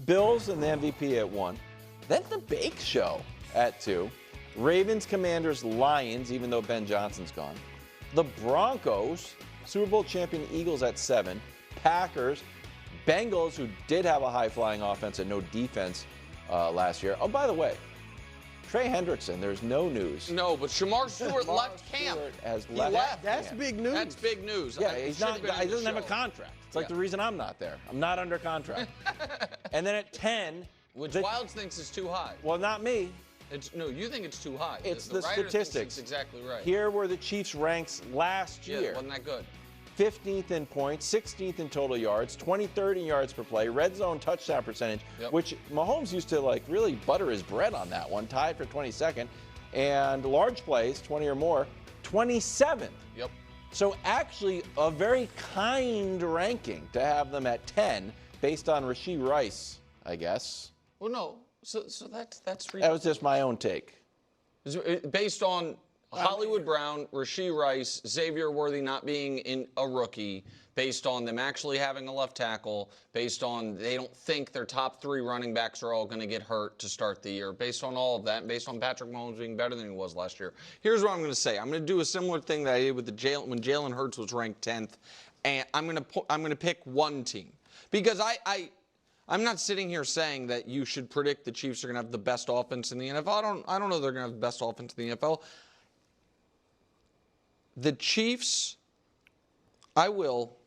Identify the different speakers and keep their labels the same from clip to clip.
Speaker 1: Bills and the MVP at 1. Then the Bake Show at 2. Ravens, Commanders, Lions, even though Ben Johnson's gone. The Broncos, Super Bowl champion Eagles at 7. Packers, Bengals, who did have a high-flying offense and no defense last year. Oh, by the way, Trey Hendrickson, there's no news.
Speaker 2: No, but Shamar Stewart left camp.
Speaker 1: Has
Speaker 2: left.
Speaker 3: That's big news.
Speaker 2: That's big news.
Speaker 1: Yeah, he doesn't have a contract. It's like the reason I'm not there. I'm not under contract. And then at 10.
Speaker 2: Which Wilds thinks is too high.
Speaker 1: Well, not me.
Speaker 2: No, you think it's too high.
Speaker 1: It's
Speaker 2: the writer
Speaker 1: statistics.
Speaker 2: Thinks it's exactly right.
Speaker 1: Here were the Chiefs' ranks last year.
Speaker 2: Yeah, wasn't that good?
Speaker 1: 15th in points, 16th in total yards, 23rd in yards per play, red zone touchdown percentage, which Mahomes used to like really butter his bread on that one, tied for 22nd, and large plays, 20 or more, 27th.
Speaker 2: Yep.
Speaker 1: So actually a very kind ranking to have them at 10 based on Rashee Rice, I guess.
Speaker 2: Well, no. So that's
Speaker 1: That was just my own take.
Speaker 2: Based on Hollywood Brown, Rashee Rice, Xavier Worthy not being a rookie, based on them actually having a left tackle, based on they don't think their top 3 running backs are all going to get hurt to start the year, based on all of that, based on Patrick Mahomes being better than he was last year. Here's what I'm going to say. I'm going to do a similar thing that I did with when Jalen Hurts was ranked 10th, and I'm going to pick one team because I'm not sitting here saying that you should predict the Chiefs are going to have the best offense in the NFL. I don't know they're going to have the best offense in the NFL. The Chiefs, I will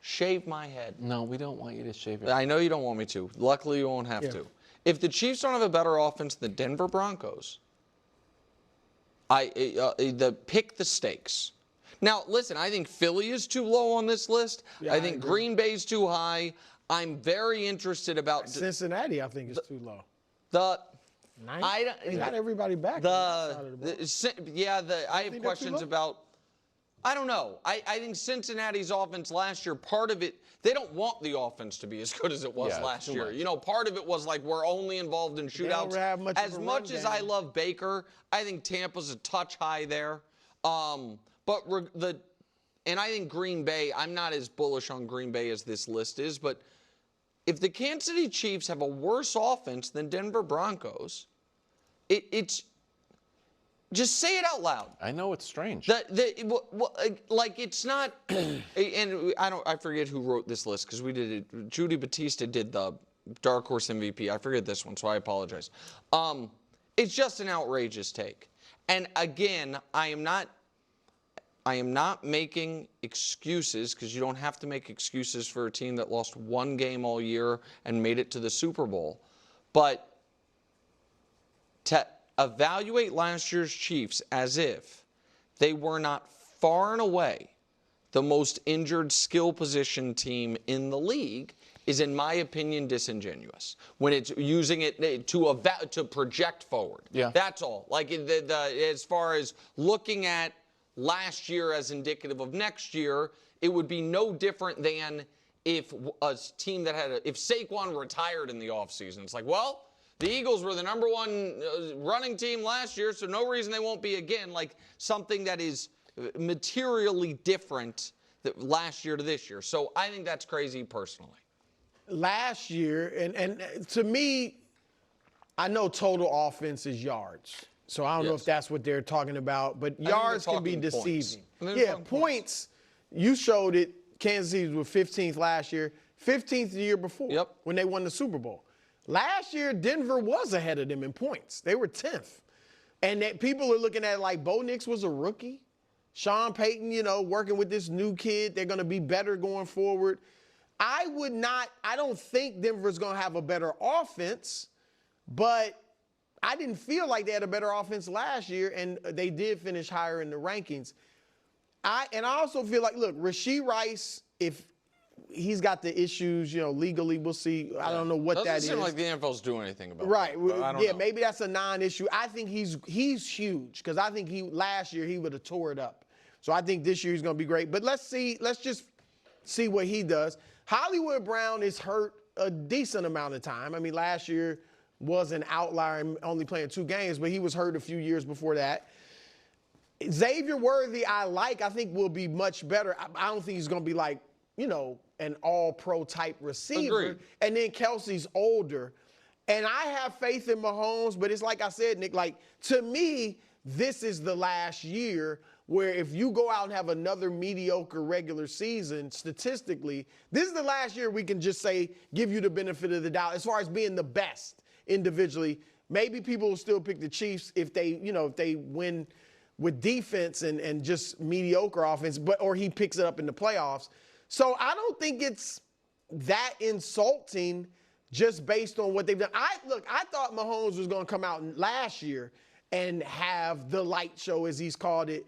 Speaker 2: shave my head.
Speaker 1: No, we don't want you to shave it.
Speaker 2: I know you don't want me to. Luckily, you won't have to. If the Chiefs don't have a better offense than the Denver Broncos, pick the stakes. Now, listen, I think Philly is too low on this list. I think Green Bay's too high. I'm very interested about
Speaker 3: Cincinnati. I think is too low.
Speaker 2: Not
Speaker 3: everybody back.
Speaker 2: I have questions about. I don't know. I think Cincinnati's offense last year, part of it, they don't want the offense to be as good as it was last year. You know, part of it was like we're only involved in shootouts. As much as I love Baker, I think Tampa's a touch high there. And I think Green Bay, I'm not as bullish on Green Bay as this list is, but if the Kansas City Chiefs have a worse offense than Denver Broncos, it's just say it out loud.
Speaker 1: I know it's strange.
Speaker 2: Like it's not, and I forget who wrote this list because we did it. Judy Batista did the Dark Horse MVP. I forget this one, so I apologize. It's just an outrageous take. And again, I am not making excuses because you don't have to make excuses for a team that lost one game all year and made it to the Super Bowl. But to evaluate last year's Chiefs as if they were not far and away the most injured skill position team in the league is, in my opinion, disingenuous. When it's using it to project forward. Yeah. That's all. Like as far as looking at last year as indicative of next year, it would be no different than if a team that if Saquon retired in the offseason. It's like, well, the Eagles were the number 1 running team last year, so no reason they won't be again. Like something that is materially different last year to this year. So I think that's crazy personally.
Speaker 3: Last year, and to me, I know total offense is yards. So I don't know if that's what they're talking about, but yards can be deceiving. Yeah, points. You showed it. Kansas City was 15th last year, 15th the year before when they won the Super Bowl. Last year, Denver was ahead of them in points. They were 10th. And that people are looking at it like Bo Nix was a rookie. Sean Payton, working with this new kid. They're going to be better going forward. I don't think Denver's going to have a better offense, but I didn't feel like they had a better offense last year, and they did finish higher in the rankings. I also feel like, look, Rashee Rice, if he's got the issues, legally, we'll see. I don't know what that is.
Speaker 2: Doesn't seem like the NFL's doing anything about
Speaker 3: it. Right.
Speaker 2: I don't know.
Speaker 3: Maybe that's a non-issue. I think he's huge because I think last year he would have tore it up. So I think this year he's going to be great. But let's just see what he does. Hollywood Brown is hurt a decent amount of time. I mean, last year was an outlier and only playing 2 games, but he was hurt a few years before that. Xavier Worthy, I think will be much better. I don't think he's going to be like an all-pro type receiver.
Speaker 2: Agreed.
Speaker 3: And then Kelsey's older. And I have faith in Mahomes, but it's like I said, Nick, like, to me, this is the last year where if you go out and have another mediocre regular season, statistically, this is the last year we can just say, give you the benefit of the doubt as far as being the best individually. Maybe people will still pick the Chiefs if they win with defense and just mediocre offense, or he picks it up in the playoffs. So I don't think it's that insulting just based on what they've done. I thought Mahomes was going to come out last year and have the light show, as he's called it,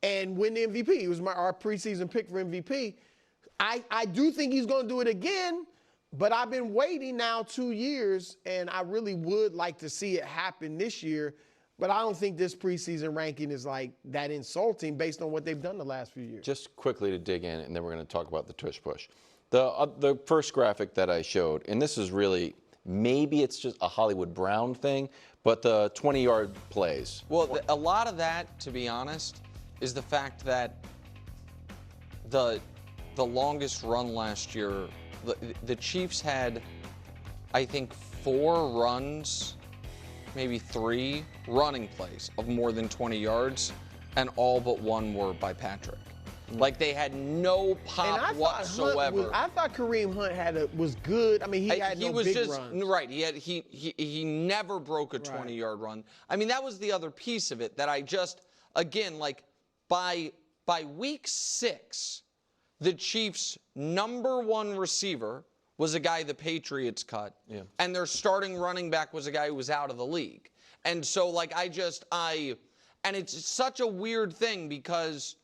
Speaker 3: and win the MVP. He was our preseason pick for MVP. I do think he's going to do it again, but I've been waiting now 2 years, and I really would like to see it happen this year. But I don't think this preseason ranking is like that insulting based on what they've done the last few years.
Speaker 1: Just quickly to dig in, and then we're going to talk about the tush push. The first graphic that I showed, and this is really, maybe it's just a Hollywood Brown thing, but the 20-yard plays.
Speaker 2: Well, a lot of that, to be honest, is the fact that the longest run last year, the Chiefs had, I think, 4 runs, maybe 3 running plays of more than 20 yards, and all but 1 were by Patrick. Like, they had no pop whatsoever.
Speaker 3: I thought Kareem Hunt was good. I mean, he had no big runs.
Speaker 2: Right. He never broke a 20-yard run. I mean, that was the other piece of it that I just, again, like, by week 6, the Chiefs' -- receiver was a guy the Patriots cut, and their starting running back was a guy who was out of the league. And so, like, and it's such a weird thing because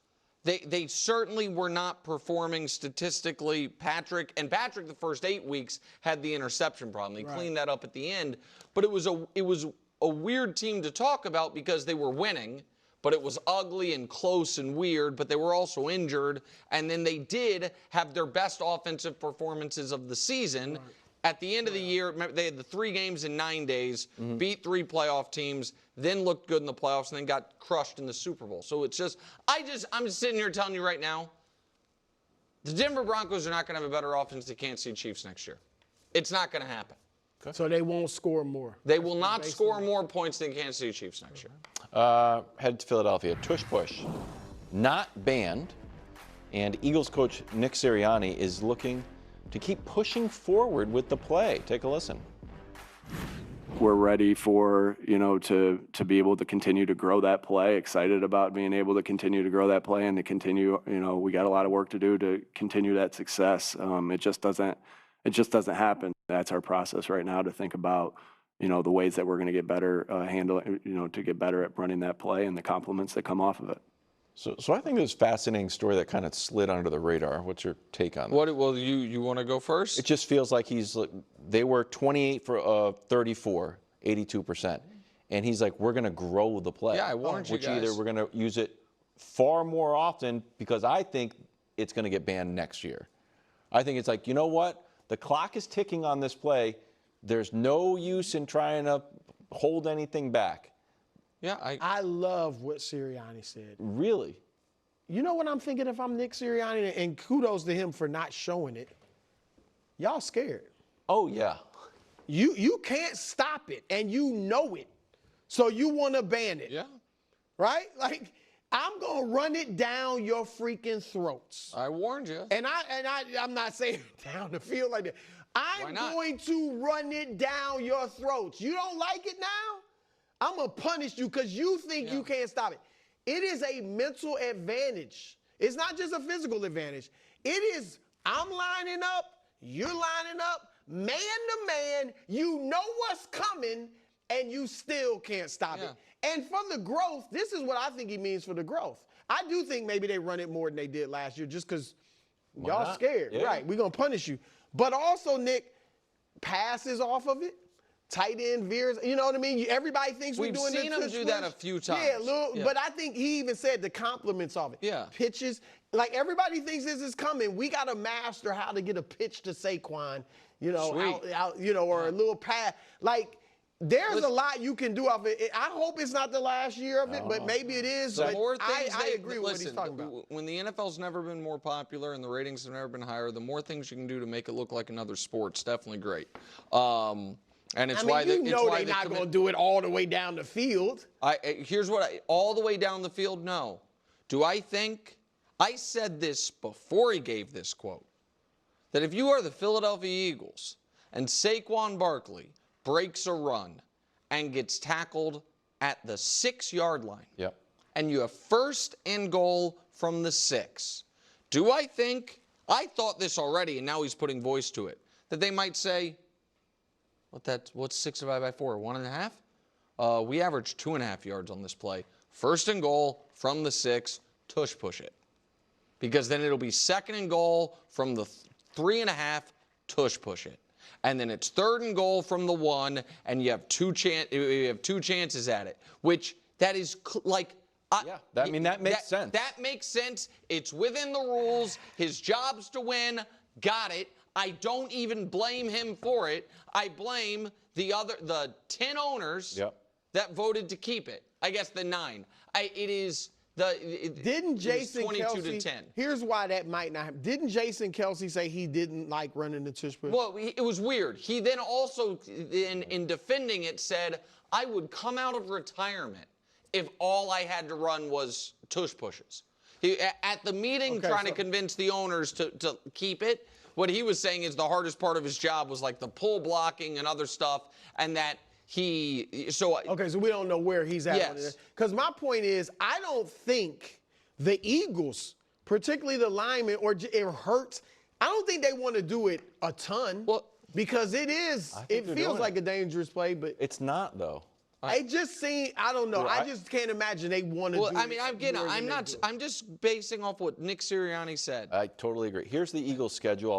Speaker 2: they certainly were not performing statistically. Patrick, the first 8 weeks, had the interception problem. He cleaned that up at the end. But it was a weird team to talk about because they were winning, but it was ugly and close and weird, but they were also injured. And then they did have their best offensive performances of the season. At the end of the year, they had the 3 games in 9 days, beat 3 playoff teams, then looked good in the playoffs, and then got crushed in the Super Bowl. So it's just, I'm just sitting here telling you right now, the Denver Broncos are not going to have a better offense than the Kansas City Chiefs next year. It's not going to happen.
Speaker 3: Okay. So they won't score more.
Speaker 2: They will not score more points than Kansas City Chiefs next year.
Speaker 1: Head to Philadelphia. Tush push, not banned, and Eagles coach Nick Sirianni is looking to keep pushing forward with the play. Take a listen.
Speaker 4: We're ready for, to be able to continue to grow that play, excited about being able to continue to grow that play and to continue, we got a lot of work to do to continue that success. It just doesn't happen. That's our process right now, to think about, the ways that we're going to get better to get better at running that play and the compliments that come off of it.
Speaker 1: So I think there's a fascinating story that kind of slid under the radar. What's your take on that?
Speaker 2: Well, you want to go first?
Speaker 1: It just feels like they were 28 for 34, 82%. And he's like, we're going to grow the play.
Speaker 2: Yeah, I warned you guys.
Speaker 1: Which either we're going to use it far more often, because I think it's going to get banned next year. I think it's like, you know what? The clock is ticking on this play. There's no use in trying to hold anything back.
Speaker 2: Yeah,
Speaker 3: I love what Sirianni said.
Speaker 1: Really?
Speaker 3: You know what I'm thinking if I'm Nick Sirianni, and kudos to him for not showing it. Y'all scared.
Speaker 1: Oh, yeah.
Speaker 3: You can't stop it, and you know it. So you want to ban it.
Speaker 2: Yeah.
Speaker 3: Right? Like, I'm going to run it down your freaking throats.
Speaker 2: I warned you.
Speaker 3: And I'm not saying down the field like that. I'm going to run it down your throats. You don't like it now? I'm going to punish you because you think you can't stop it. It is a mental advantage. It's not just a physical advantage. It is, I'm lining up, you're lining up, man to man, you know what's coming, and you still can't stop it. And for the growth, this is what I think he means for the growth. I do think maybe they run it more than they did last year just because y'all scared. Yeah. Right, we're going to punish you. But also, Nick, passes off of it. Tight end veers, you know what I mean? Everybody thinks we're doing this.
Speaker 2: We've seen him do that a few times.
Speaker 3: Yeah, but I think he even said the compliments of it.
Speaker 2: Yeah.
Speaker 3: Pitches, like everybody thinks this is coming. We got to master how to get a pitch to Saquon, or a little pass. Like, There's a lot you can do off it. I hope it's not the last year of it, but maybe it is.
Speaker 2: The
Speaker 3: but
Speaker 2: more things
Speaker 3: I agree with what he's talking about.
Speaker 2: When the NFL's never been more popular and the ratings have never been higher, the more things you can do to make it look like another sport, it's definitely great. And it's why
Speaker 3: they're not going to do it all the way down the field.
Speaker 2: Here's what all the way down the field. No, do I think? I said this before he gave this quote, that if you are the Philadelphia Eagles and Saquon Barkley breaks a run and gets tackled at the 6-yard line, and you have 1st and goal from the 6, do I think, I thought this already, and now he's putting voice to it, that they might say, what's 6 divided by 4, 1.5? We averaged 2.5 yards on this play. 1st and goal from the 6, tush push it. Because then it'll be 2nd and goal from the 3.5, tush push it. And then it's 3rd and goal from the 1, and you have two chances at it. Which that is like.
Speaker 1: That makes sense.
Speaker 2: That makes sense. It's within the rules. His job's to win. Got it. I don't even blame him for it. I blame the 10 owners that voted to keep it. I guess the 9.
Speaker 3: Didn't Jason
Speaker 2: 22
Speaker 3: Kelce,
Speaker 2: to 10.
Speaker 3: Here's why that might not happen. Didn't Jason Kelce say he didn't like running the tush push?
Speaker 2: Well, it was weird. He then also, in defending it, said, I would come out of retirement if all I had to run was tush pushes. At the meeting, trying to convince the owners to keep it, what he was saying is the hardest part of his job was like the pull blocking and other stuff, and that Okay,
Speaker 3: so we don't know where he's at.
Speaker 2: Yes.
Speaker 3: Because my point is, I don't think the Eagles, particularly the linemen, or it hurts. I don't think they want to do it a ton. Well, because it feels like a dangerous play, but
Speaker 1: it's not though.
Speaker 3: It just seems, I don't know. I just can't imagine they want to do it.
Speaker 2: Well, I mean, I'm just basing off what Nick Sirianni said.
Speaker 1: I totally agree. Here's the Eagles' schedule.